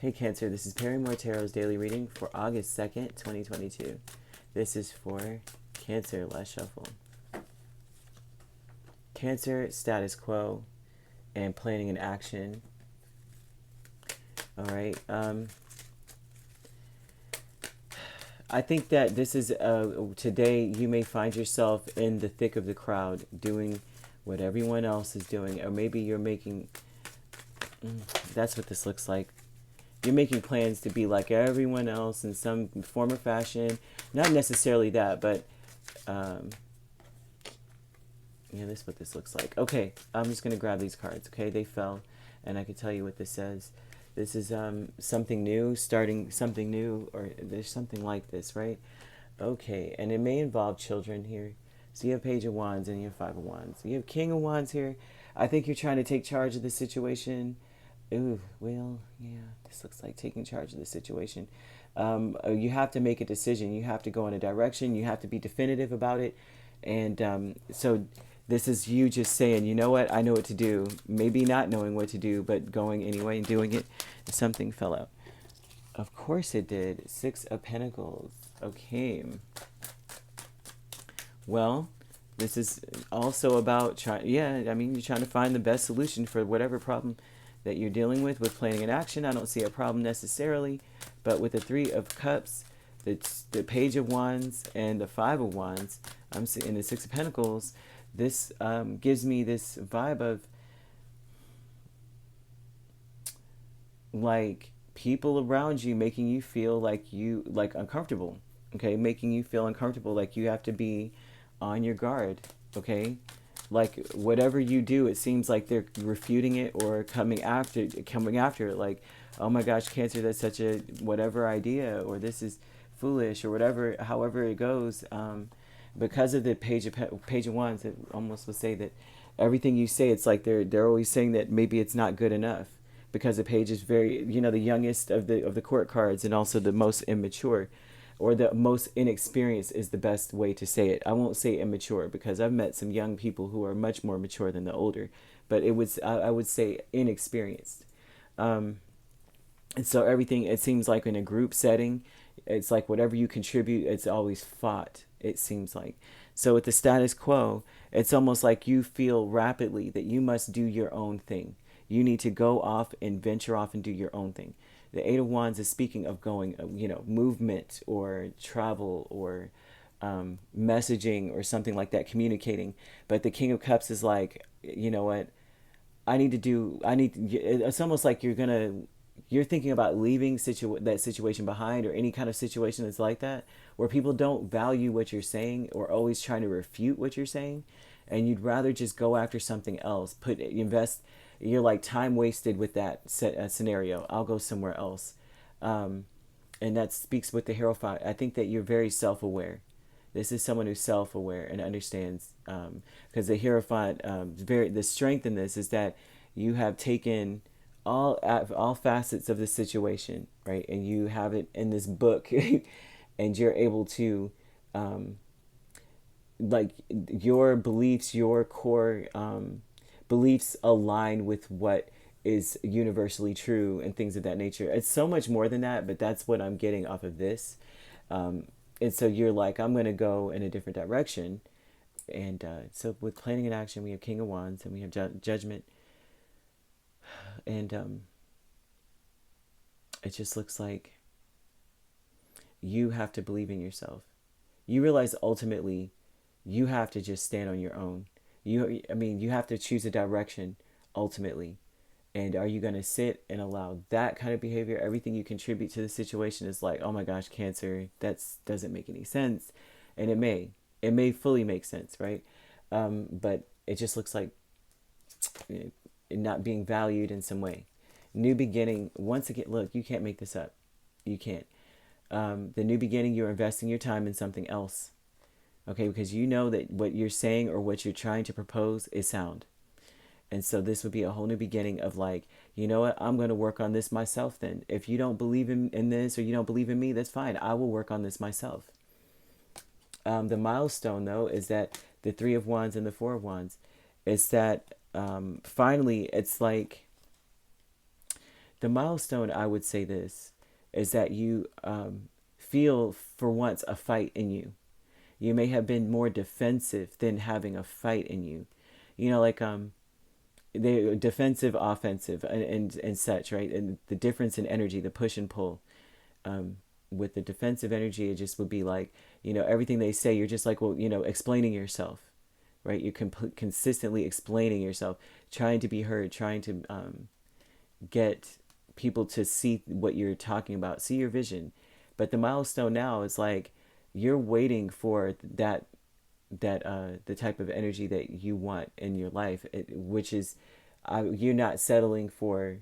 Hey Cancer, this is Perrymore Tarot's daily reading for August 2nd, 2022. This is for Cancer, last shuffle. Cancer, status quo, and planning an action. All right. I think that this is, today you may find yourself in the thick of the crowd doing what everyone else is doing. Or maybe you're making, that's what this looks like. You're making plans to be like everyone else in some form or fashion. Not necessarily that, but yeah, this is what this looks like. Okay, I'm just going to grab these cards, okay? They fell, and I can tell you what this says. This is something new, starting something new, or there's something like this, right? Okay, and it may involve children here. So you have Page of Wands and you have Five of Wands. You have King of Wands here. I think you're trying to take charge of the situation. Ooh, well, yeah, this looks like taking charge of the situation. You have to make a decision. You have to go in a direction. You have to be definitive about it. And so this is you just saying, you know what, I know what to do. Maybe not knowing what to do, but going anyway and doing it. Something fell out. Of course it did. Six of Pentacles. Okay. Well, this is also about trying, yeah, I mean, you're trying to find the best solution for whatever problem that you're dealing with planning an action. I don't see a problem necessarily, but with the Three of Cups, the Page of Wands, and the Five of Wands, I'm seeing the Six of Pentacles. This gives me this vibe of like people around you making you feel like uncomfortable. Okay, making you feel uncomfortable, like you have to be on your guard. Okay, like whatever you do, it seems like they're refuting it or coming after it, like, oh my gosh, Cancer, that's such a whatever idea, or this is foolish, or whatever, however it goes. Because of the Page of Wands, it almost would say that everything you say, it's like they're always saying that maybe it's not good enough, because the Page is very, the youngest of the court cards, and also the most immature, or the most inexperienced is the best way to say it. I won't say immature, because I've met some young people who are much more mature than the older, but I would say inexperienced. And so everything, it seems like in a group setting, it's like whatever you contribute, it's always fought, it seems like. So with the status quo, it's almost like you feel rapidly that you must do your own thing. You need to go off and venture off and do your own thing. The Eight of Wands is speaking of going, movement or travel or messaging or something like that, communicating. But the King of Cups is like, you know what, it's almost like you're thinking about leaving that situation behind, or any kind of situation that's like that, where people don't value what you're saying or always trying to refute what you're saying, and you'd rather just go after something else, invest. You're like, time wasted with that scenario. I'll go somewhere else. And that speaks with the Hierophant. I think that you're very self-aware. This is someone who's self-aware and understands, because the Hierophant, the strength in this is that you have taken all facets of the situation, right? And you have it in this book, and you're able to, like, your beliefs, your core beliefs align with what is universally true and things of that nature. It's so much more than that, but that's what I'm getting off of this. And so you're like, I'm going to go in a different direction. And so with planning an action, we have King of Wands and we have Judgment. And it just looks like you have to believe in yourself. You realize ultimately you have to just stand on your own. You have to choose a direction ultimately. And are you going to sit and allow that kind of behavior? Everything you contribute to the situation is like, oh my gosh, Cancer, that doesn't make any sense. And it may fully make sense, right? But it just looks like not being valued in some way. New beginning, once again, look, you can't make this up. You can't. The new beginning, you're investing your time in something else. Okay, because you know that what you're saying or what you're trying to propose is sound. And so this would be a whole new beginning of like, you know what, I'm going to work on this myself then. If you don't believe in this, or you don't believe in me, that's fine. I will work on this myself. The milestone, though, is that the Three of Wands and the Four of Wands, is that finally it's like the milestone, I would say this, is that you feel for once a fight in you. You may have been more defensive than having a fight in you. You know, like the defensive, offensive, and such, right? And the difference in energy, the push and pull. With the defensive energy, it just would be like, everything they say, you're just like, well, explaining yourself, right? You're consistently explaining yourself, trying to be heard, trying to get people to see what you're talking about, see your vision. But the milestone now is like you're waiting for that the type of energy that you want in your life, which is you're not settling for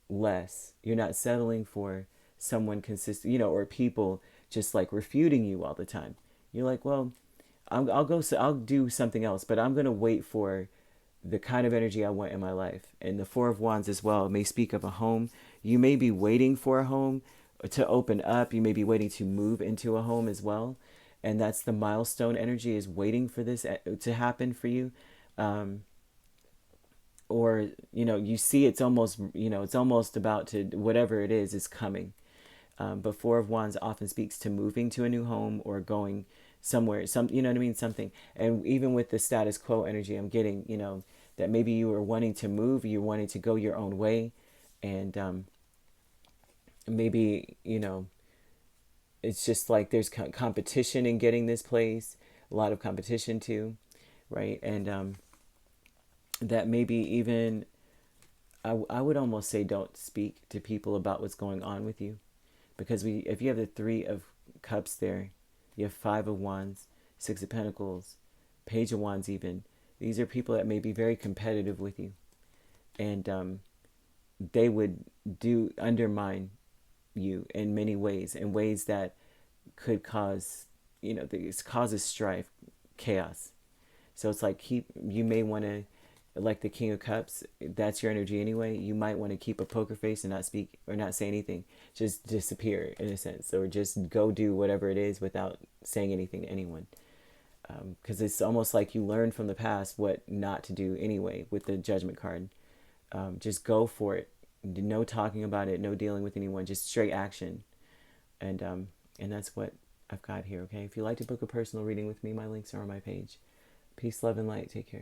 less. You're not settling for someone consistent, or people just like refuting you all the time. You're like, well, I'll do something else, but I'm gonna wait for the kind of energy I want in my life. And the Four of Wands as well may speak of a home. You may be waiting for a home to open up. You may be waiting to move into a home as well. And that's the milestone energy, is waiting for this to happen for you. Or, you see it's almost about to, whatever it is coming. But Four of Wands often speaks to moving to a new home or going somewhere, you know what I mean? Something. And even with the status quo energy, I'm getting, that maybe you are wanting to move, you're wanting to go your own way. And maybe, it's just like there's competition in getting this place, a lot of competition too, right? And that maybe even, I would almost say don't speak to people about what's going on with you. Because if you have the Three of Cups there, you have Five of Wands, Six of Pentacles, Page of Wands even. These are people that may be very competitive with you. And they would undermine you in many ways, in ways that could cause, this causes strife, chaos. So it's like you may want to, like the King of Cups, that's your energy anyway. You might want to keep a poker face and not speak or not say anything. Just disappear in a sense, or just go do whatever it is without saying anything to anyone. Because it's almost like you learned from the past what not to do anyway with the Judgment card. Just go for it. No talking about it, no dealing with anyone, just straight action. And that's what I've got here, okay? If you'd like to book a personal reading with me, my links are on my page. Peace, love, and light. Take care.